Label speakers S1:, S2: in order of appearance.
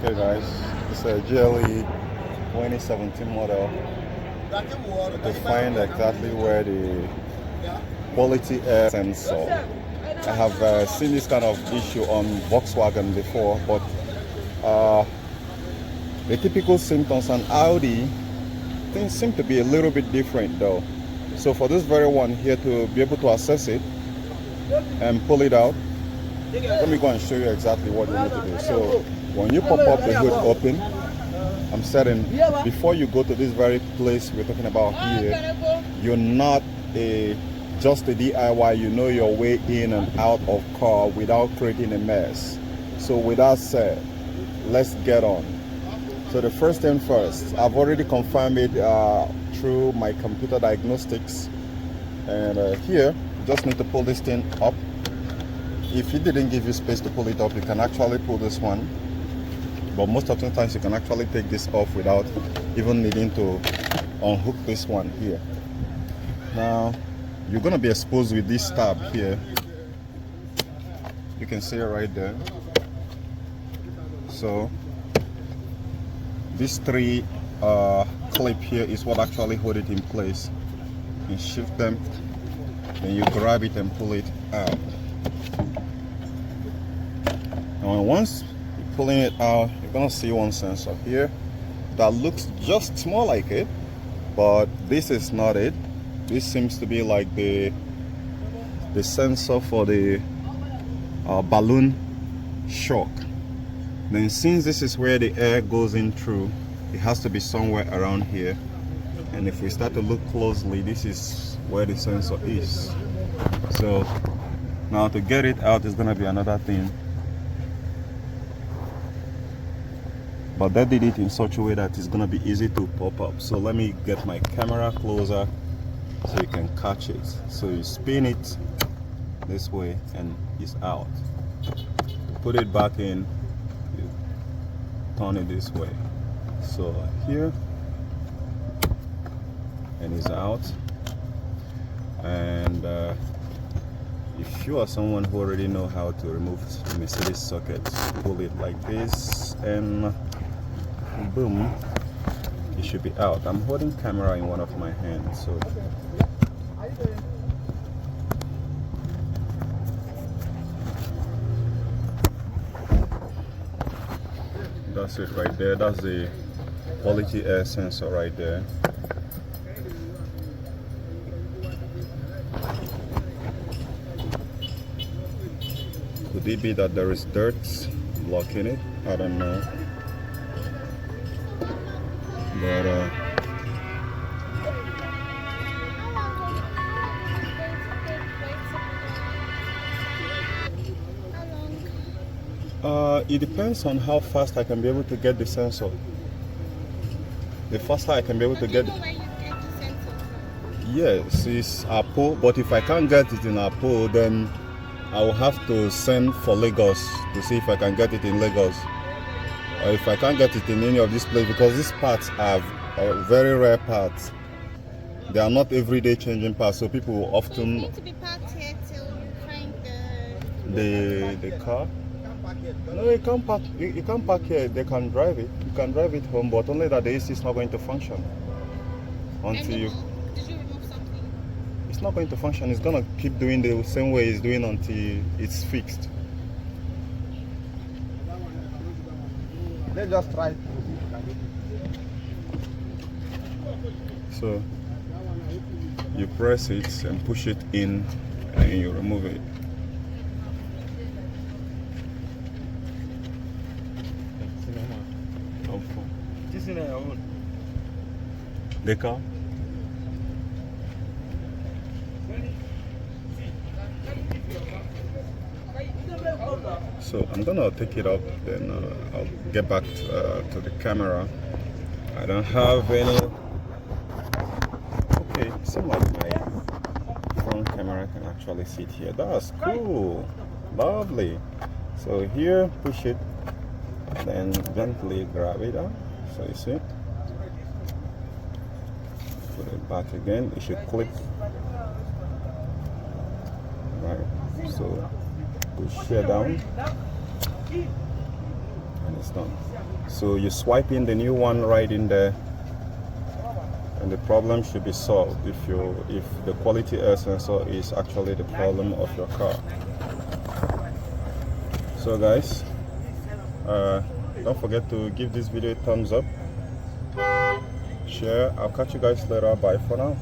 S1: Okay guys, it's a GLE 2017 model. To find exactly where the quality air sensor. I have seen this kind of issue on Volkswagen before, but the typical symptoms on Audi, things seem to be a little bit different though. So for this very one here, to be able to assess it and pull it out, let me go and show you exactly what you need to do. So when you pop up the hood open, I'm certain before you go to this very place we're talking about here, you're not just a DIY, you know your way in and out of car without creating a mess. So with that said, let's get on. So the first thing first, I've already confirmed it through my computer diagnostics, and here you just need to pull this thing up. If it didn't give you space to pull it up, you can actually pull this one, but most of the times you can actually take this off without even needing to unhook this one here. Now you're going to be exposed with this tab here. You can see it right there. So these three clip here is what actually hold it in place. You shift them, then you grab it and pull it out. Now once you're pulling it out, you're gonna see one sensor here that looks just small like it, but this is not it. This seems to be like the sensor for the balloon shock. Then since this is where the air goes in through, it has to be somewhere around here. And if we start to look closely, this is where the sensor is. So now to get it out is gonna be another thing. But that did it in such a way that it's gonna be easy to pop up. So let me get my camera closer so you can catch it. So you spin it this way and it's out. To put it back in, you turn it this way. So here, and it's out. And if you are someone who already know how to remove the Mercedes socket, pull it like this and boom, it should be out. I'm holding camera in one of my hands, so that's it right there. That's the quality air sensor right there. Could it be that there is dirt blocking it? I don't know. But it depends on how fast I can be able to get the sensor. The faster I can be able to get
S2: where you get the sensor from?
S1: Yes, it's Apple, but if I can't get it in Apple, then I will have to send for Lagos to see if I can get it in Lagos. Or if I can't get it in any of these places, because these parts are very rare parts. They are not everyday changing parts, so people will often...
S2: So you need to be parked here till you find the
S1: car? No, you can't park. You can't park here. They can drive it. You can drive it home, but only that the AC is not going to function until you.
S2: Did you remove something?
S1: It's not going to function. It's gonna keep doing the same way it's doing until it's fixed.
S3: Let's just try.
S1: So you press it and push it in, and you remove it. The car. So I'm gonna take it up, then I'll get back to the camera. I don't have any. Okay, it seems like my front camera can actually sit here. That's cool, lovely. So here, push it, then gently grab it out. So you see, put it back again. It should click. Right. So push here down, and it's done. So you swipe in the new one right in there, and the problem should be solved if the quality air sensor is actually the problem of your car. So guys, don't forget to give this video a thumbs up, share. I'll catch you guys later. Bye for now.